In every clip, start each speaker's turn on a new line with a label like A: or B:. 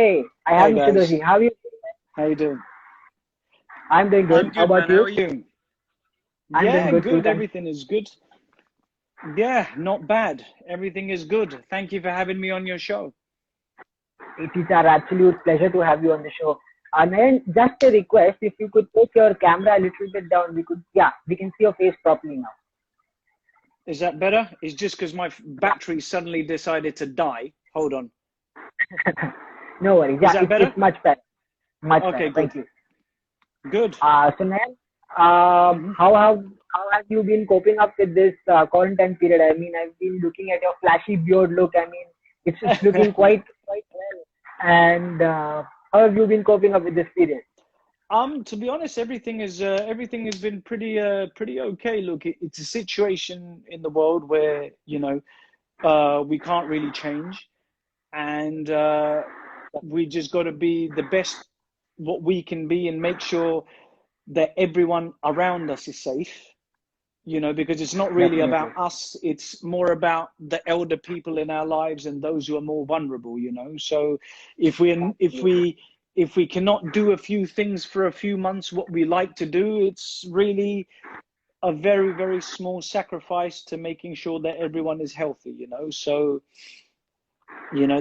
A: Hey, I
B: Hi
A: have Mr.
B: guys,
A: Doshi. How are you?
B: how you doing?
A: I'm doing good.
B: I'm
A: How
B: good,
A: about
B: man. How
A: you?
B: are you?
A: I'm doing
B: Yeah,
A: good too.
B: good.
A: Thank
B: Everything is good. Yeah, not bad. Everything is good. Thank you for having me on your show.
A: you. It is our absolute pleasure to have you on the show. And then just a request, if you could take your camera a little bit down, we can see your face properly now.
B: Is that better? It's just because my battery suddenly decided to die. Hold on.
A: No worries.
B: Is
A: Yeah,
B: that
A: it's
B: better?
A: much better. Much
B: Okay,
A: better. Thank
B: good.
A: you.
B: Good.
A: So then,
B: hmm
A: how have you been coping up with this quarantine period? I mean, I've been looking at your flashy beard look. I mean, it's looking quite well. And how have you been coping up with this period?
B: To be honest, everything has been pretty okay. Look, it's a situation in the world where, we can't really change, and we just got to be the best what we can be and make sure that everyone around us is safe, because it's not really about
A: Definitely.
B: us, it's more about the elder people in our lives and those who are more vulnerable, so if we if we cannot do a few things for a few months what we like to do, it's really a very, very small sacrifice to making sure that everyone is healthy, so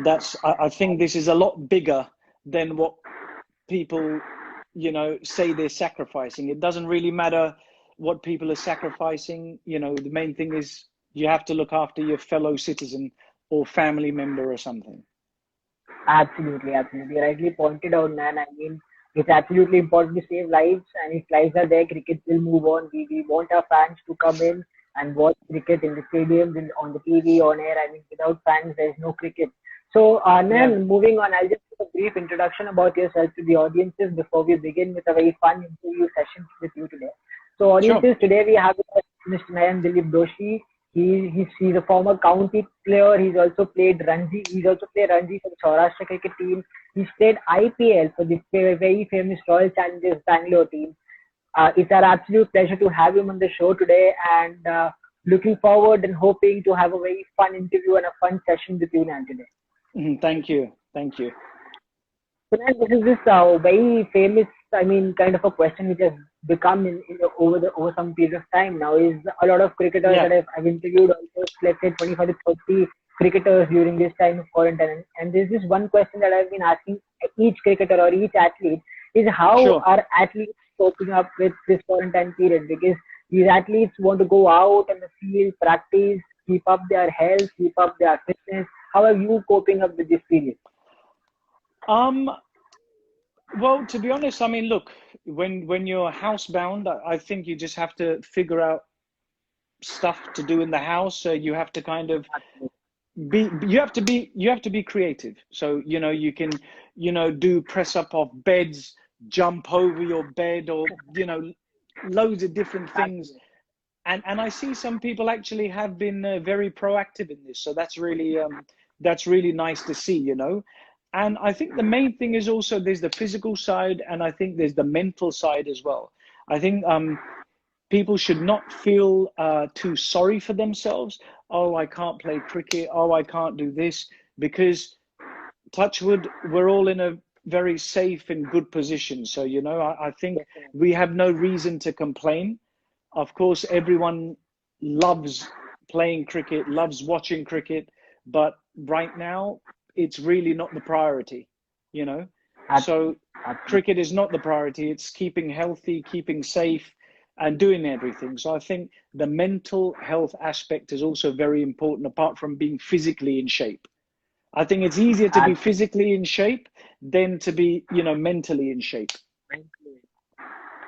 B: that's I think this is a lot bigger than what people, say they're sacrificing. It doesn't really matter what people are sacrificing. The main thing is you have to look after your fellow citizen or family member or something.
A: Absolutely, absolutely. Rightly pointed out, man. I mean, it's absolutely important to save lives, and if lives are there, cricket will move on. We want our fans to come in and watch cricket in the stadiums, on the TV, on air. I mean, without fans, there is no cricket. So,
B: Yeah,
A: then moving on, I'll just give a brief introduction about yourself to the audiences before we begin with a very fun interview session with you today. So,
B: sure.
A: audiences, today we have Mr. Nayan Doshi. He's a former county player. He's also played Ranji. He's also played Ranji for the Saurashtra cricket team. He's played IPL for the very famous Royal Challengers Bangalore team. It's our absolute pleasure to have him on the show today, and looking forward and hoping to have a very fun interview and a fun session with you, Nan, today.
B: Thank you. Thank you.
A: So now this is this very famous, I mean, kind of a question which has become over some period of time now. Is a lot of cricketers
B: Yeah,
A: that I've interviewed, almost let's say 25 to 30 cricketers during this time of quarantine, and there's this one question that I've been asking each cricketer or each athlete is how
B: sure.
A: are athletes coping up with this quarantine period, because these athletes want to go out in the field, practice, keep up their health, keep up their fitness. How are you coping up with this period?
B: Um, well, to be honest, I mean, look, when you're housebound, I think you just have to figure out stuff to do in the house. You have to kind of you have to be creative, so you can do press up off beds, jump over your bed, or loads of different things.
A: Absolutely.
B: And I see some people actually have been very proactive in this, so that's really nice to see, and I think the main thing is also there's the physical side, and I think there's the mental side as well. I think people should not feel too sorry for themselves. Oh, I can't play cricket. Oh, I can't do this, because touchwood, we're all in a very safe and good position. So, I think we have no reason to complain. Of course, everyone loves playing cricket, loves watching cricket, but right now it's really not the priority, you know. So
A: Absolutely. Absolutely.
B: cricket is not the priority. It's keeping healthy, keeping safe, and doing everything. So I think the mental health aspect is also very important, apart from being physically in shape. I think it's easier to be
A: Absolutely.
B: physically in shape than to be, mentally in shape.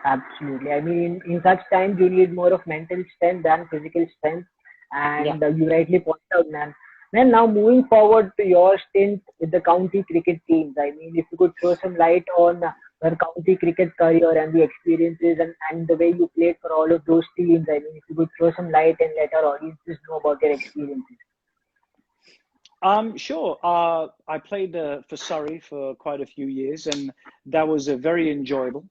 A: Absolutely. I mean, in such times, you need more of mental strength than physical strength.
B: Yeah.
A: And you rightly point out, man. Then now moving forward to your stint with the county cricket teams, I mean, if you could throw some light on your county cricket career and the experiences, and the way you played for all of those teams, I mean, if you could throw some light and let our audiences know about your experiences.
B: Sure. I played for Surrey for quite a few years, and that was very enjoyable.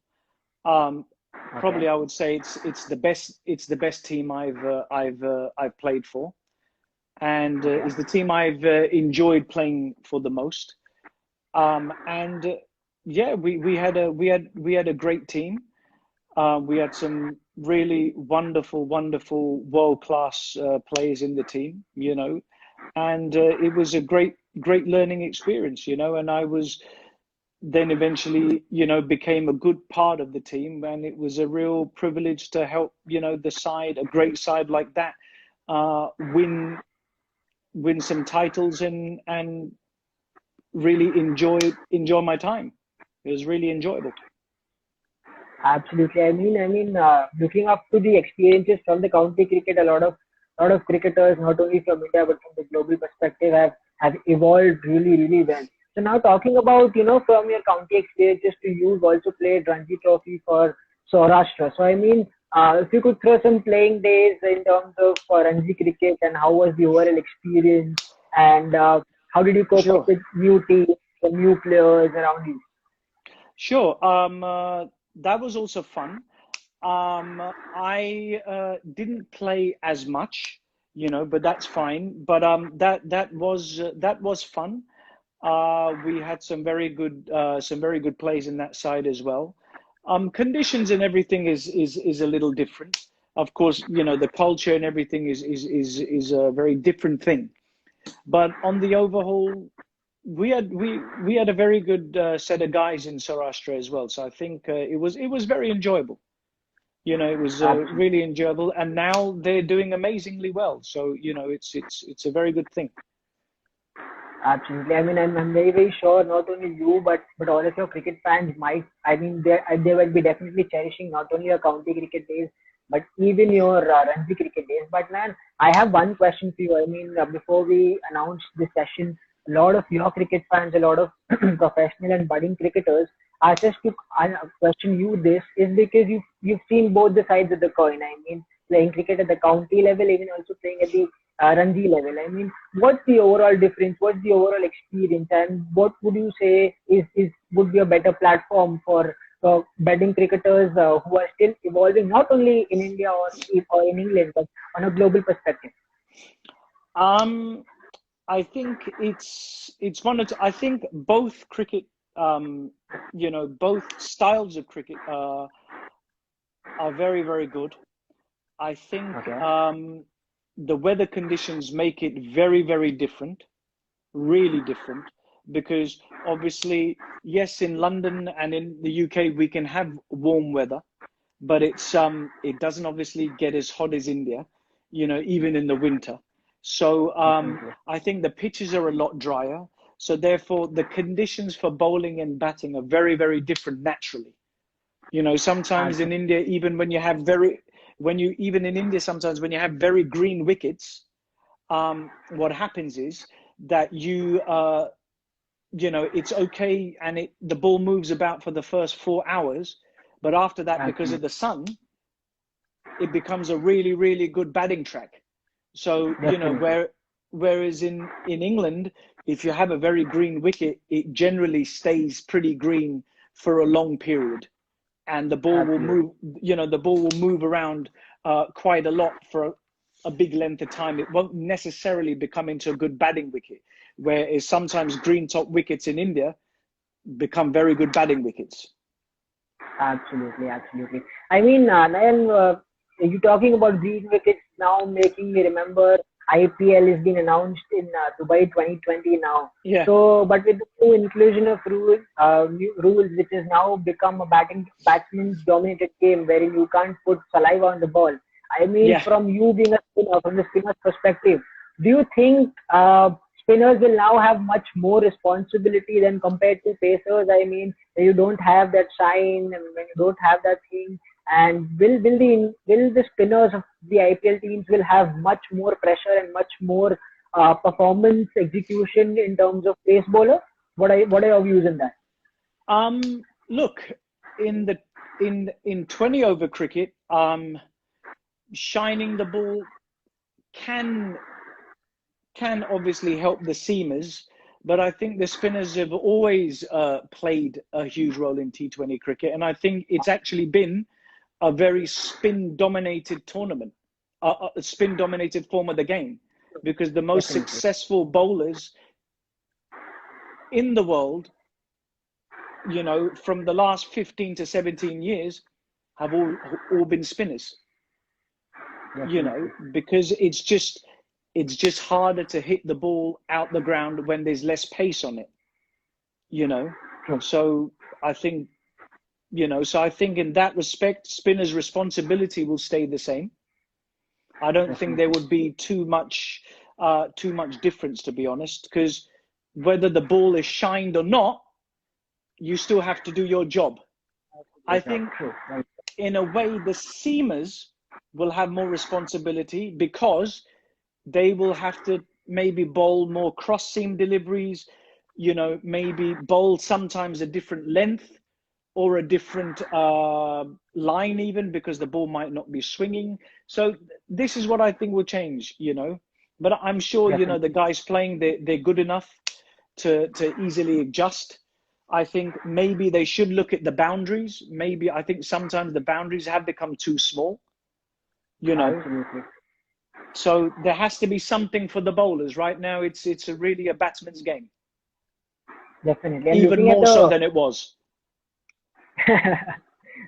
B: Um,
A: Okay.
B: Probably I would say it's the best team I've played for, and
A: Okay.
B: is the team I've enjoyed playing for the most. And yeah, we had a great team. We had some really wonderful world-class players in the team, you know, and it was a great learning experience, you know. And I was then eventually, you know, became a good part of the team, and it was a real privilege to help, you know, the side, a great side like that, win some titles and really enjoy my time. It was really enjoyable.
A: Absolutely. Looking up to the experiences from the county cricket, a lot of cricketers, not only from India but from the global perspective, have evolved really well. So now talking about, from your county experiences to you've also played Ranji Trophy for Saurashtra. So if you could throw some playing days in terms of Ranji cricket, and how was the overall experience, and how did you cope up
B: Sure.
A: with new teams and new players around you?
B: Sure. That was also fun. I didn't play as much, you know, but that's fine. But that was fun. We had some very good plays in that side as well. Conditions and everything is a little different. Of course, you know, the culture and everything is a very different thing. But on the overhaul, we had a very good set of guys in Saurashtra as well. So I think it was very enjoyable. You know, it was really enjoyable, and now they're doing amazingly well. So you know, it's a very good thing.
A: Absolutely. I'm very sure not only you but all of your cricket fans might. They will be definitely cherishing not only your county cricket days but even your Ranji cricket days. But man, I have one question for you. Before we announce this session, a lot of your cricket fans, a lot of professional and budding cricketers ask us to question you this is because you've seen both the sides of the coin. Playing cricket at the county level, even also playing at the Ranji level. What's the overall difference? What's the overall experience? And what would you say is would be a better platform for budding cricketers who are still evolving, not only in India or in England, but on a global perspective?
B: Um, I think it's one of I think both cricket, you know, both styles of cricket are very good. I think
A: Okay.
B: the weather conditions make it very different, really different, because obviously, yes, in London and in the UK we can have warm weather, but it doesn't obviously get as hot as India, you know, even in the winter. So
A: Definitely.
B: I think the pitches are a lot drier. So therefore, the conditions for bowling and batting are very different naturally. You know, sometimes in
A: Absolutely.
B: India, even when you have even in India, sometimes when you have very green wickets, what happens is that you know, it's okay, and the ball moves about for the first 4 hours, but after that, because of
A: Absolutely.
B: the sun, it becomes a really good batting track. So you know,
A: Definitely.
B: whereas in England, if you have a very green wicket, it generally stays pretty green for a long period, and the ball will
A: Absolutely.
B: move. You know, the ball will move around quite a lot for a big length of time. It won't necessarily become into a good batting wicket, whereas sometimes green top wickets in India become very good batting wickets.
A: Absolutely. Nayan, you talking about green wickets now making me remember IPL has been announced in Dubai 2020 now.
B: Yeah,
A: So, but with the new inclusion of new rules, which has now become a batsman's dominated game wherein you can't put saliva on the ball.
B: yeah.
A: From you being a spinner, from the spinner's perspective, do you think spinners will now have much more responsibility than compared to pacers? When you don't have that shine and when you don't have that thing, and will the spinners of the IPL teams will have much more pressure and much more performance execution in terms of pace bowler? What are your views in that?
B: Look, in the in 20 over cricket, shining the ball can can obviously help the seamers, but I think the spinners have always played a huge role in T20 cricket, and I think it's actually been a very spin dominated tournament, a spin dominated form of the game, because the most
A: Definitely.
B: successful bowlers in the world from the last 15 to 17 years have all been spinners, because it's just harder to hit the ball out the ground when there's less pace on it,
A: True.
B: So I think, in that respect, spinners' responsibility will stay the same. I don't think there would be too much difference, to be honest, because whether the ball is shined or not, you still have to do your job. I think in a way the seamers will have more responsibility because they will have to maybe bowl more cross seam deliveries, maybe bowl sometimes a different length or a different line even, because the ball might not be swinging. So this is what I think will change, but I'm sure, the guys playing, they're good enough to easily adjust. I think maybe they should look at the boundaries. Maybe I think sometimes the boundaries have become too small,
A: Absolutely.
B: So there has to be something for the bowlers. Right now, it's really a batsman's game.
A: Definitely. And
B: even more so than it was.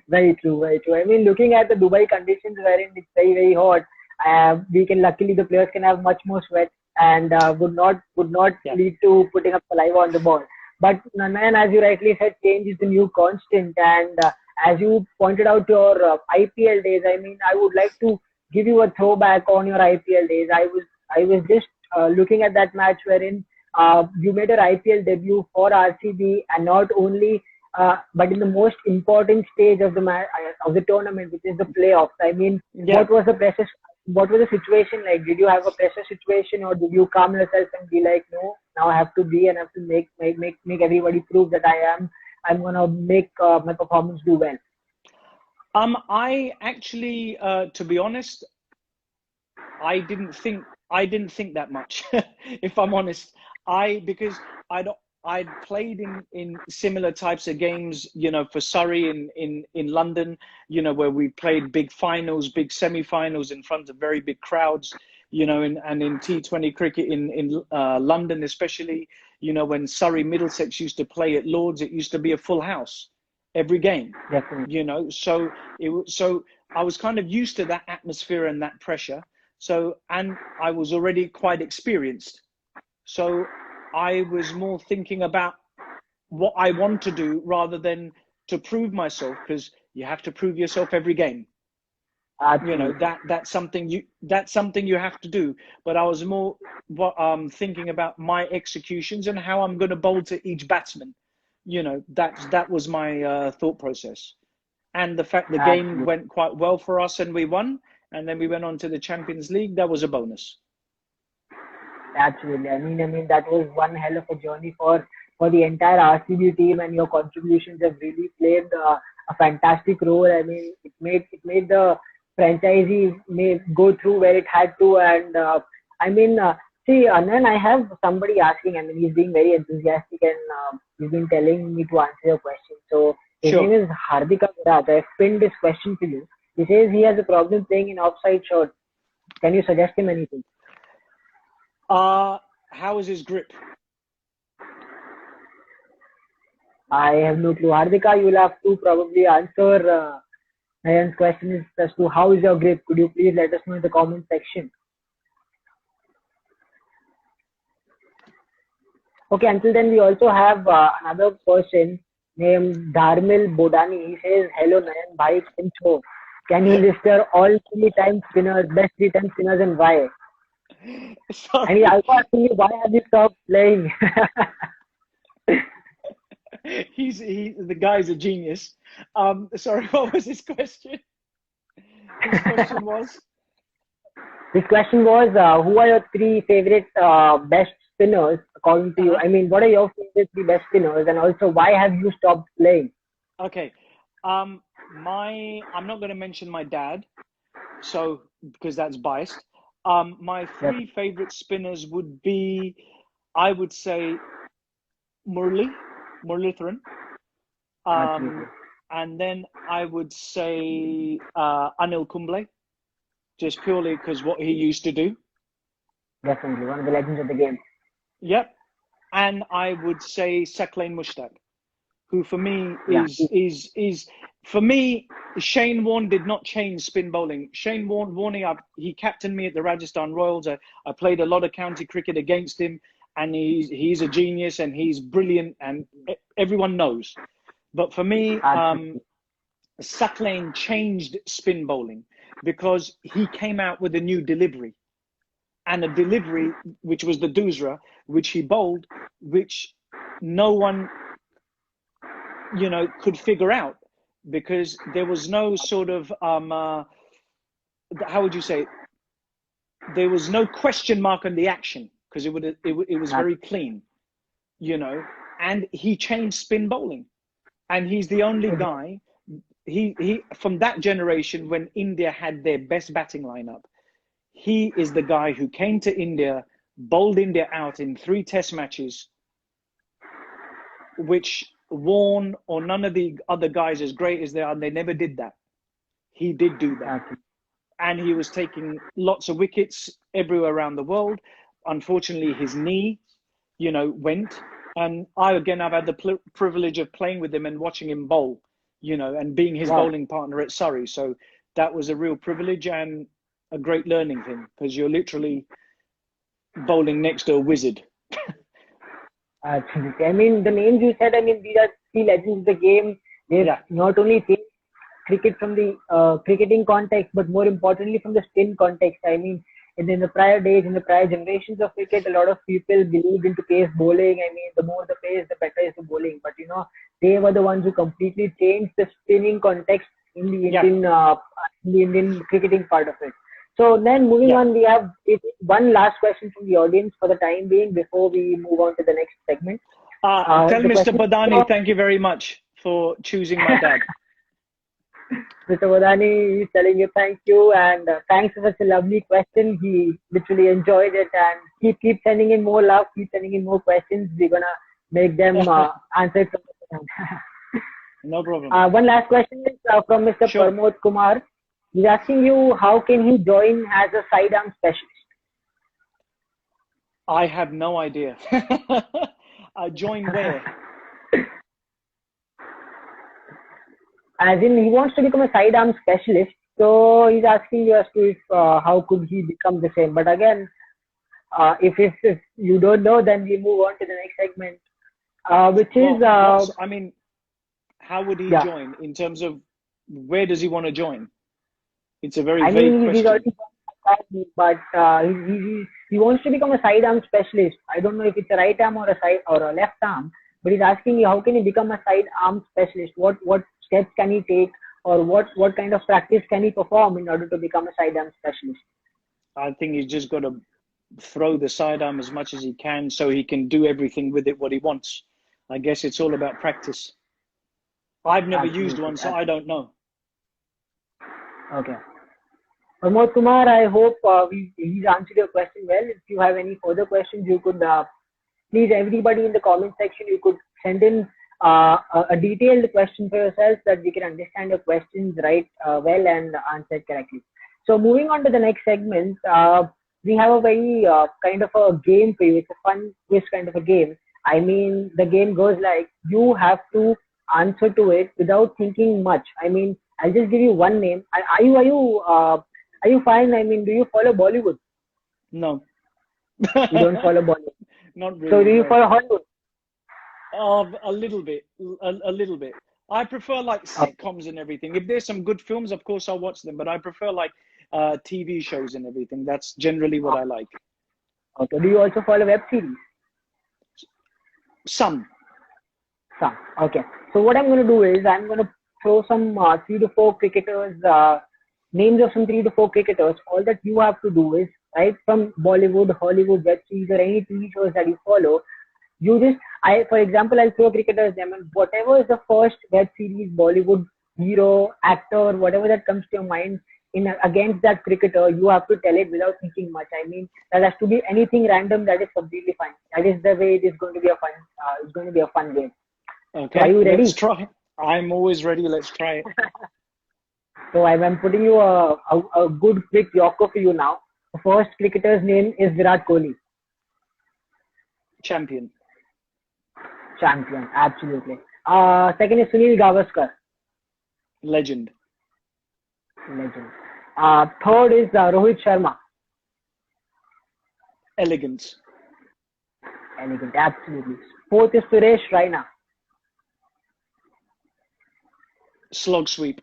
A: Very true, very true. I mean, looking at the Dubai conditions wherein it's very, very hot, luckily the players can have much more sweat and would not lead to putting up saliva on the ball. But Nanayan, as you rightly said, change is the new constant. And as you pointed out your IPL days, I mean, I would like to give you a throwback on your IPL days. I was just looking at that match wherein you made your IPL debut for RCB, and not only but in the most important stage of the tournament, which is the playoffs. I mean, what was the pressure? What was the situation like? Did you have a pressure situation, or did you calm yourself and be like, no, now I have to be and have to make everybody prove that I'm gonna make my performance do well?
B: I actually, to be honest, I didn't think that much. If I'm honest, because I'd played in similar types of games, for Surrey in London, where we played big finals, big semi-finals in front of very big crowds, and in T20 cricket in London especially, when Surrey Middlesex used to play at Lord's, it used to be a full house every game.
A: Definitely.
B: So I was kind of used to that atmosphere and that pressure. So, and I was already quite experienced. So I was more thinking about what I want to do rather than to prove myself, because you have to prove yourself every game. That's something you have to do. But I was more thinking about my executions and how I'm going to bowl to each batsman. That was my thought process. And the fact the game went quite well for us and we won, and then we went on to the Champions League, that was a bonus.
A: Absolutely. I mean that was one hell of a journey for the entire RCB team, and your contributions have really played a fantastic role. I mean, it made the franchisee may go through where it had to, and see, Anand, I have somebody asking. I mean, he's being very enthusiastic, and he's been telling me to answer your question. So his name is Hardika Viraj. I pinned this question to you. He says he has a problem playing in offside shot. Can you suggest him anything?
B: How is his grip?
A: I have no clue. Hardika, you will have to probably answer Nayan's question is as to how is your grip. Could you please let us know in the comment section? Okay, until then we also have another person named Dharmil Bodani. He says, hello Nayan, bhai, pincho. Can you list your all 3-time spinners, best 3-time spinners, and why?
B: Sorry.
A: And he also asking you, why have you stopped playing?
B: The guy's a genius. Sorry, what was his question? His question was?
A: His question was, who are your 3 favorite best spinners according to you? I mean, what are your favorite 3 best spinners, and also why have you stopped playing?
B: Okay. I'm not going to mention my dad, because that's biased. My 3 favorite spinners would be, I would say, Muralitharan. And then I would say Anil Kumble, just purely because what he used to do.
A: Definitely, one of the legends of the game.
B: Yep. And I would say Saqlain Mushtaq, who for me
A: Yeah.
B: is for me, Shane Warne did not change spin bowling. Shane Warne, he captained me at the Rajasthan Royals. I played a lot of county cricket against him, and he's a genius and he's brilliant, and everyone knows. But for me, Saqlain changed spin bowling because he came out with a new delivery, and a delivery which was the doosra, which he bowled, which no one, could figure out, because there was no sort of how would you say, there was no question mark on the action, because it was very clean, and he changed spin bowling, and he's the only guy, he from that generation when India had their best batting lineup. He is the guy who came to India, bowled India out in 3 test matches, which Warne or none of the other guys, as great as they are, they never did that. He did do that. And he was taking lots of wickets everywhere around the world. Unfortunately, his knee, went. And I've had the privilege of playing with him and watching him bowl, and being his bowling partner at Surrey. So that was a real privilege and a great learning thing, because you're literally bowling next to a wizard.
A: Absolutely. I mean, the names you said, these are 3 legends of the game. They've not only changed cricket from the cricketing context, but more importantly from the spin context. I mean, in the prior days, in the prior generations of cricket, a lot of people believed into pace bowling. I mean, the more the pace, the better is the bowling. But, they were the ones who completely changed the spinning context in the Indian cricketing part of it. So then moving on, we have one last question from the audience for the time being before we move on to the next segment.
B: Tell Mr. Badani, thank you very much for choosing my dad.
A: Mr. Badani is telling you thank you, and thanks for such a lovely question. He literally enjoyed it, and keep sending in more love, keep sending in more questions. We're going to make them answer it.
B: No problem.
A: One last question is from Mr. Pramod Kumar. He's asking you, how can he join as a sidearm specialist?
B: I have no idea. Join where?
A: As in, he wants to become a sidearm specialist. So he's asking you as to if, how could he become the same. But again, if you don't know, then we move on to the next segment, which is...
B: how would he join in terms of where does he want to join? It's a very vague question.
A: He's already but he wants to become a sidearm specialist. I don't know if it's a right arm or a left arm, but he's asking you, how can he become a sidearm specialist? What steps can he take, or what kind of practice can he perform in order to become a sidearm specialist?
B: I think he's just got to throw the sidearm as much as he can so he can do everything with it what he wants. I guess it's all about practice. I've never used one, so I don't know.
A: Okay. Pramod Kumar, I hope he's answered your question well. If you have any further questions, you could please, everybody in the comment section, you could send in a detailed question for yourself, that we can understand your questions well and answer it correctly. So moving on to the next segment, we have a very kind of a game for you. It's a fun quiz kind of a game. I mean, the game goes like, you have to answer to it without thinking much. I mean, I'll just give you one name. Are you fine? I mean, do you follow Bollywood?
B: No.
A: You don't follow Bollywood?
B: Not really.
A: So do you follow Hollywood?
B: A little bit. A little bit. I prefer like sitcoms and everything. If there's some good films, of course I'll watch them. But I prefer like TV shows and everything. That's generally what I like.
A: Okay. Do you also follow web series?
B: Some.
A: Okay. So what I'm going to do is, I'm going to throw some 3 to 4 cricketers, names of some 3 to 4 cricketers. All that you have to do is, right, from Bollywood, Hollywood, web series, or any TV shows that you follow, you just, for example, I'll throw cricketers name, and whatever is the first web series, Bollywood hero, actor, whatever that comes to your mind against that cricketer, you have to tell it without thinking much. I mean, that has to be anything random. That is completely fine. That is the way it is going to be a fun. It's going to be a fun game.
B: Okay.
A: So are you ready?
B: Let's try. I'm always ready. Let's try it.
A: So I'm putting you a good quick yorker for you now. The first cricketer's name is Virat Kohli.
B: Champion.
A: Absolutely. Second is Sunil Gavaskar,
B: Legend.
A: legend. Third is Rohit Sharma,
B: Elegance.
A: elegant, absolutely. Fourth is Suresh Raina,
B: Slog sweep.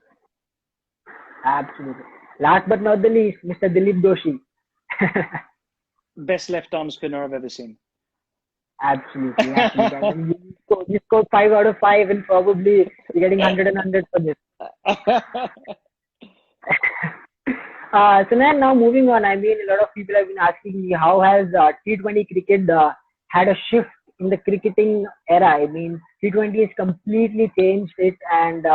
A: absolutely. Last but not the least, Mr. Dilip Doshi,
B: Best left arm spinner I've ever seen.
A: absolutely, absolutely. I mean, you scored 5 out of 5, and probably you're getting 100 and 100 for this. So now moving on, I mean, a lot of people have been asking me how has T20 cricket had a shift in the cricketing era. I mean, T20 has completely changed it, and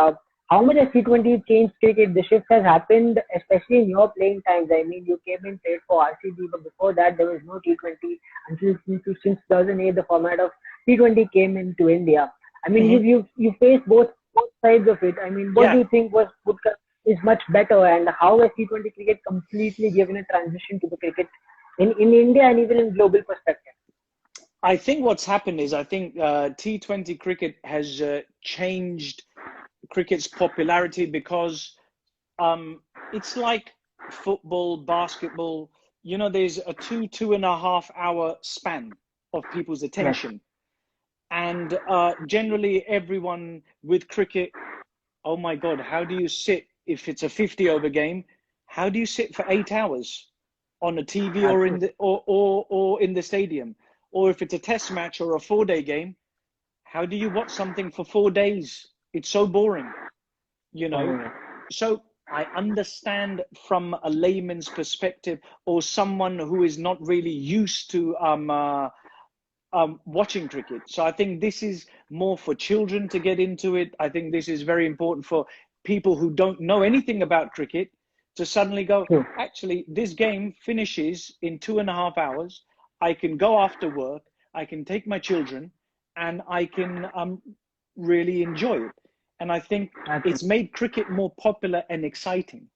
A: how much has T20 changed cricket? The shift has happened, especially in your playing times. I mean, you came in played for RCB, but before that there was no T20 until since 2008 the format of T20 came into India. I mean,
B: Mhm.
A: you faced both sides of it. I mean, what do
B: Yeah,
A: you think is much better, and how has T20 cricket completely given a transition to the cricket in India and even in global perspective?
B: I think what's happened is I think T20 cricket has changed cricket's popularity because it's like football, basketball. You know, there's a 2.5 hour span of people's
A: Yes,
B: attention. And generally, everyone with cricket, oh my God, how do you sit if it's a 50 over game? How do you sit for 8 hours on a TV or in
A: absolutely.
B: the or in the stadium? Or if it's a test match or a 4 day game, how do you watch something for 4 days? It's so boring, you know?
A: So,
B: So I understand from a layman's perspective or someone who is not really used to watching cricket. So I think this is more for children to get into it. I think this is very important for people who don't know anything about cricket to suddenly go,
A: true.
B: actually, this game finishes in 2.5 hours. I can go after work, I can take my children, and I can really enjoy it. And I think it's
A: Absolutely.
B: made cricket more popular and exciting.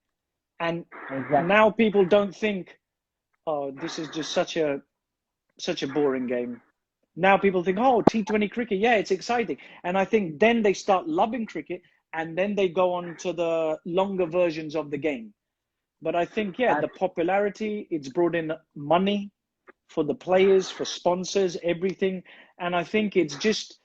B: And
A: Exactly.
B: now people don't think, oh, this is just such a boring game. Now people think, oh, T20 cricket, yeah, it's exciting. And I think then they start loving cricket and then they go on to the longer versions of the game. But I think, yeah, the
A: Absolutely.
B: popularity, it's brought in money for the players, for sponsors, everything. And I think it's just,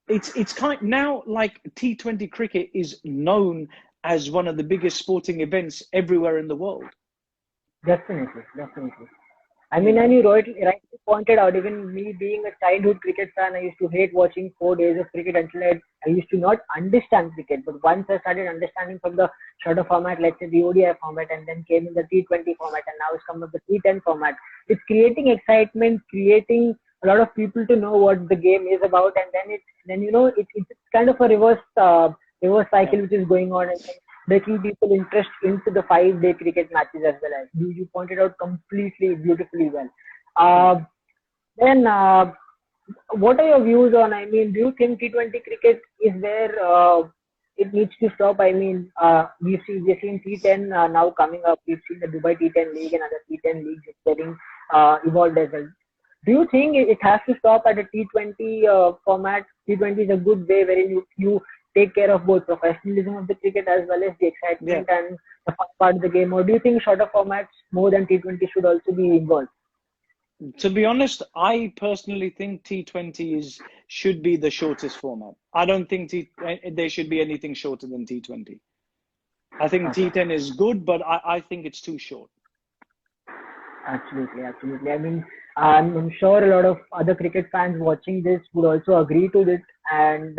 B: it's kind now like T20 cricket is known as one of the biggest sporting events everywhere in the world,
A: Definitely. Definitely. I
B: you
A: mean, and
B: know?
A: you rightly pointed out, even me being a childhood cricket fan, I used to hate watching 4 days of cricket until I used to not understand cricket. But once I started understanding from the shorter format, let's say the ODI format, and then came in the T20 format, and now it's come up the T10 format, it's creating excitement, creating a lot of people to know what the game is about, and then it's kind of a reverse
B: Yeah.
A: cycle which is going on, and making people interest into the 5 day cricket matches as well. As you pointed out completely beautifully well.
B: Mm.
A: Then what are your views on, I mean, do you think T20 cricket is where it needs to stop? I mean, we've seen T10 now coming up. We've seen the Dubai T10 League and other T10 leagues getting evolved as well. Do you think it has to stop at a T20 format? T20 is a good way wherein you take care of both professionalism of the cricket as well as the
B: Yeah.
A: excitement and the fun part of the game. Or do you think shorter formats more than T20 should also be involved?
B: To be honest, I personally think T20 should be the shortest format. I don't think there should be anything shorter than T20. I think
A: Okay.
B: T10 is good, but I think it's too short.
A: Absolutely, absolutely. I mean, I'm sure a lot of other cricket fans watching this would also agree to this. And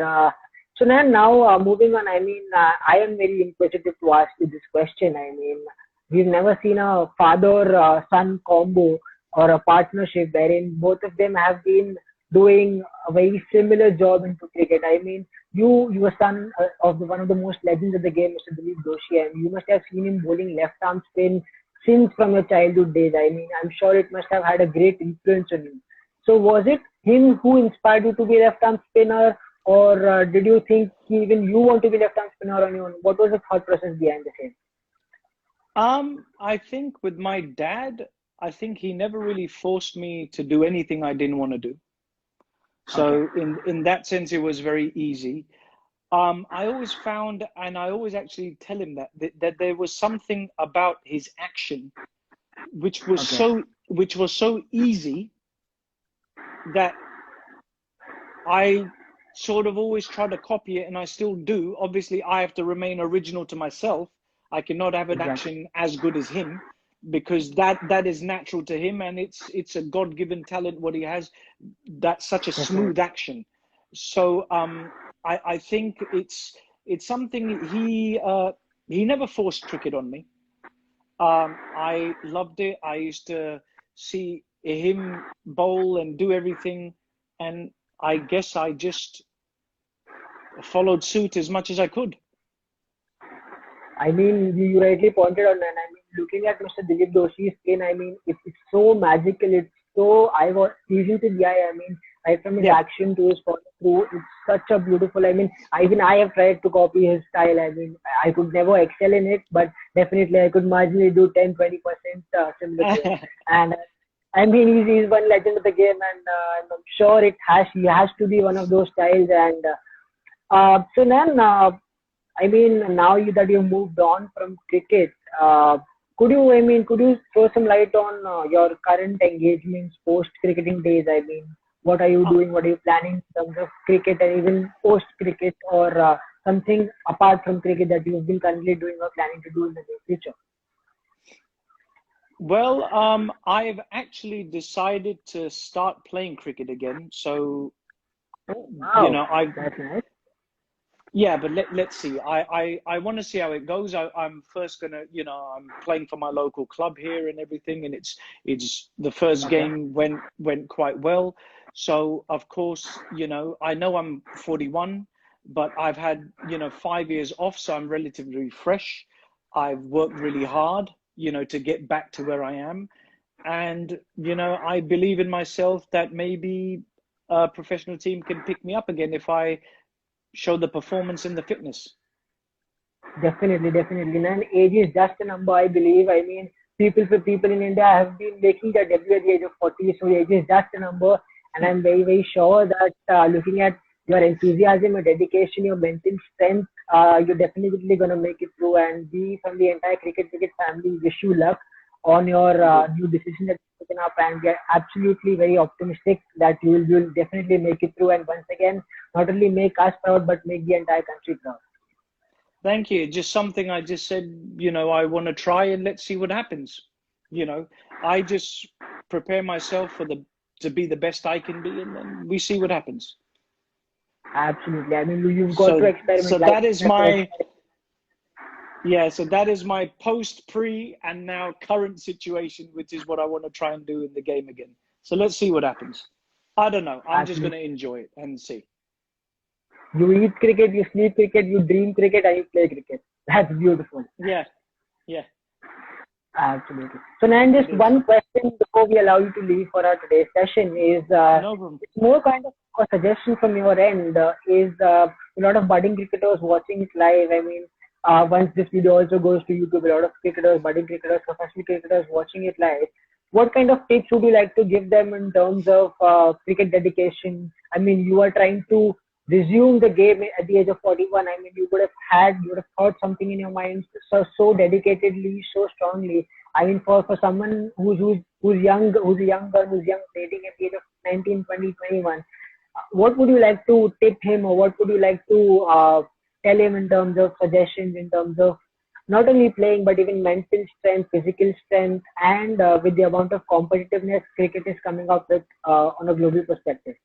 A: so now moving on, I mean, I am very inquisitive to ask you this question. I mean, we've never seen a father-son combo or a partnership wherein both of them have been doing a very similar job into cricket. I mean, you were son of one of the most legends of the game, Mr. Dilip Doshi, and you must have seen him bowling left arm spin since from your childhood days. I mean, I'm sure it must have had a great influence on you. So, was it him who inspired you to be left arm spinner, or did you think even you want to be left arm spinner on your own? What was the thought process behind the same?
B: I think with my dad, I think he never really forced me to do anything I didn't want to do.
A: Okay.
B: So in that sense, it was very easy. I always found, and I always actually tell him that there was something about his action
A: Okay.
B: which was so easy that I sort of always try to copy it, and I still do. Obviously, I have to remain original to myself. I cannot have an
A: Exactly.
B: action as good as him because that is natural to him, and it's a God-given talent what he has. That's such a smooth
A: Definitely.
B: action. So I think it's something he never forced cricket on me. I loved it. I used to see him bowl and do everything, and I guess I just followed suit as much as I could.
A: I mean, you rightly pointed on, and I mean, looking at Mr. Dilip Doshi's skin, I mean, it's so magical. It's so I was pleasing to the eye. I mean, right from his
B: Yeah.
A: action to his follow through, it's such a beautiful. I mean, even I have tried to copy his style. I mean, I could never excel in it, but definitely I could marginally do 10-20% similar to him. And I mean, he's one legend of the game, and I'm sure he has to be one of those styles. And so then. I mean, now that you've moved on from cricket, could you throw some light on your current engagements post cricketing days? I mean, what are you doing? What are you planning in terms of cricket and even post cricket or something apart from cricket that you've been currently doing or planning to do in the near future?
B: Well, I've actually decided to start playing cricket again. So,
A: Oh,
B: you
A: wow,
B: know, I
A: that's nice.
B: yeah, but let's see. I want to see how it goes. I'm first gonna, I'm playing for my local club here and everything, and it's the first
A: Okay.
B: game went quite well. So of course, I know I'm 41, but I've had 5 years off, so I'm relatively fresh. I've worked really hard, to get back to where I am, and I believe in myself that maybe a professional team can pick me up again if I show the performance and the fitness.
A: Definitely, definitely. And age is just a number, I believe. I mean, people in India have been making their debut at the age of 40, so age is just a number. And I'm very, very sure that looking at your enthusiasm, your dedication, your mental strength, you're definitely going to make it through. And we from the entire cricket family wish you luck on your
B: Thank you.
A: new decision that you've taken up. And we are absolutely very optimistic that you'll definitely make it through. And once again, not only make us proud, but make the entire country proud.
B: Thank you. Just something I just said, I want to try and let's see what happens. You know, I just prepare myself to be the best I can be, and then we see what happens.
A: Absolutely. I mean, you've got to
B: So,
A: experiment
B: so
A: like
B: that is
A: you have to
B: my, yeah, so that is my post, pre, and now current situation, which is what I want to try and do in the game again. So let's see what happens. I don't know. I'm just going
A: absolutely.
B: to enjoy it and see.
A: You eat cricket, you sleep cricket, you dream cricket, and you play cricket. That's beautiful.
B: Yeah, yeah,
A: Absolutely. So, Nan,
B: it
A: just
B: is.
A: one question before we allow you to leave for our today's session is
B: No problem.
A: it's more kind of a suggestion from your end. Is a lot of budding cricketers watching it live? I mean, once this video also goes to YouTube, a lot of cricketers, budding cricketers, professional cricketers watching it live. What kind of tips would you like to give them in terms of cricket dedication? I mean, you are trying to resume the game at the age of 41. I mean, you would have thought something in your mind so dedicatedly, so strongly. I mean, for someone who's young, who's a young girl, who's young, dating at the age of 19, 20, 21, what would you like to tip him, or what would you like to tell him in terms of suggestions, in terms of not only playing but even mental strength, physical strength, and with the amount of competitiveness cricket is coming up with on a global perspective?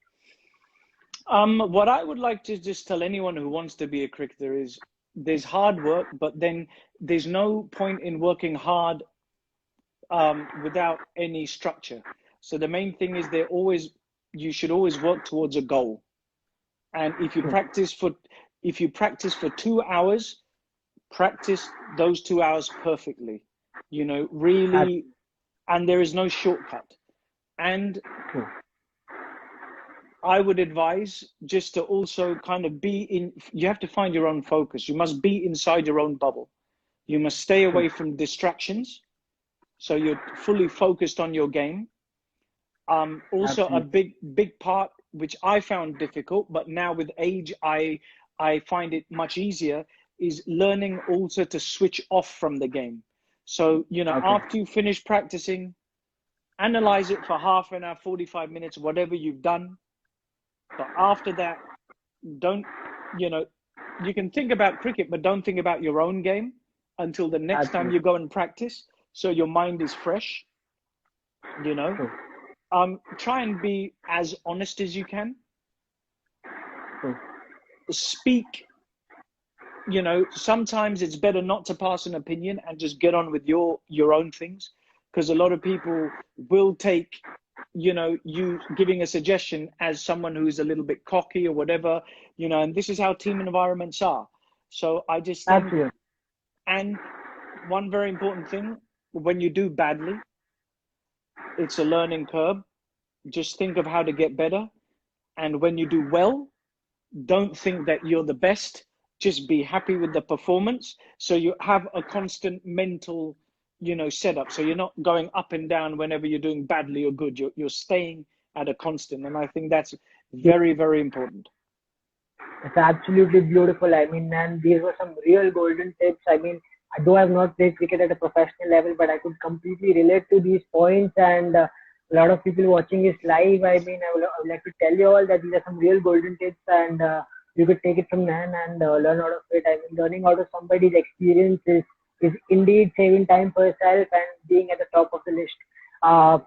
B: What I would like to just tell anyone who wants to be a cricketer is there's hard work, but then there's no point in working hard without any structure. So the main thing is you should always work towards a goal. And
A: True.
B: if you practice for 2 hours, practice those 2 hours perfectly.
A: Ab-
B: Really, and there is no shortcut. And
A: True.
B: I would advise just to also kind of you have to find your own focus. You must be inside your own bubble. You must stay
A: True.
B: away from distractions. So you're fully focused on your game. Also, a
A: Absolutely.
B: big part which I found difficult, but now with age, I find it much easier, is learning also to switch off from the game. So, you know,
A: Okay.
B: after you finish practicing, analyze it for half an hour, 45 minutes, whatever you've done. But after that, don't, you know, you can think about cricket, but don't think about your own game until the next time
A: Absolutely.
B: you go and practice. So your mind is fresh, you know.
A: True.
B: Try and be as honest as you can.
A: True.
B: Speak, you know, sometimes it's better not to pass an opinion and just get on with your own things, because a lot of people will take, you know, you giving a suggestion as someone who is a little bit cocky or whatever, you know, and this is how team environments are. So I just think,
A: Absolutely.
B: and one very important thing, when you do badly, it's a learning curve. Just think of how to get better. And when you do well, don't think that you're the best. Just be happy with the performance. So you have a constant mental, you know, setup. So you're not going up and down whenever you're doing badly or good. You're staying at a constant. And I think that's very, very important.
A: It's absolutely beautiful. I mean, and these were some real golden tips. I mean, though I've not played cricket at a professional level, but I could completely relate to these points. And a lot of people watching this live, I mean, I would like to tell you all that these are some real golden tips, and you could take it from Nan and learn out of it. I mean, learning out of somebody's experience is indeed saving time for yourself and being at the top of the list. Uh,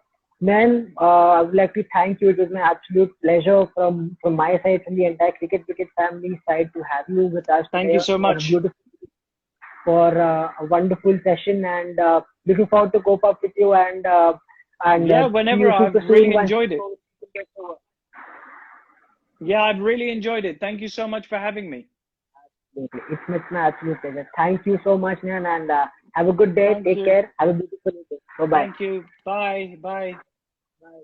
A: Man, I would like to thank you. It was my absolute pleasure from my side, from the entire cricket family side, to have you with us
B: Thank you
A: today
B: so
A: for a
B: much.
A: beautiful, for a wonderful session, and looking forward to cope up with you and
B: Yeah,
A: see
B: whenever.
A: you
B: I've
A: super soon
B: really
A: once
B: enjoyed it.
A: it gets over.
B: Yeah, I've really enjoyed it. Thank you so much for having me.
A: It's my absolute pleasure. Thank you so much, man, and have a good day.
B: Thank
A: Take
B: you.
A: care. Have a beautiful day. Bye bye.
B: Thank you. Bye. Bye.
A: Bye.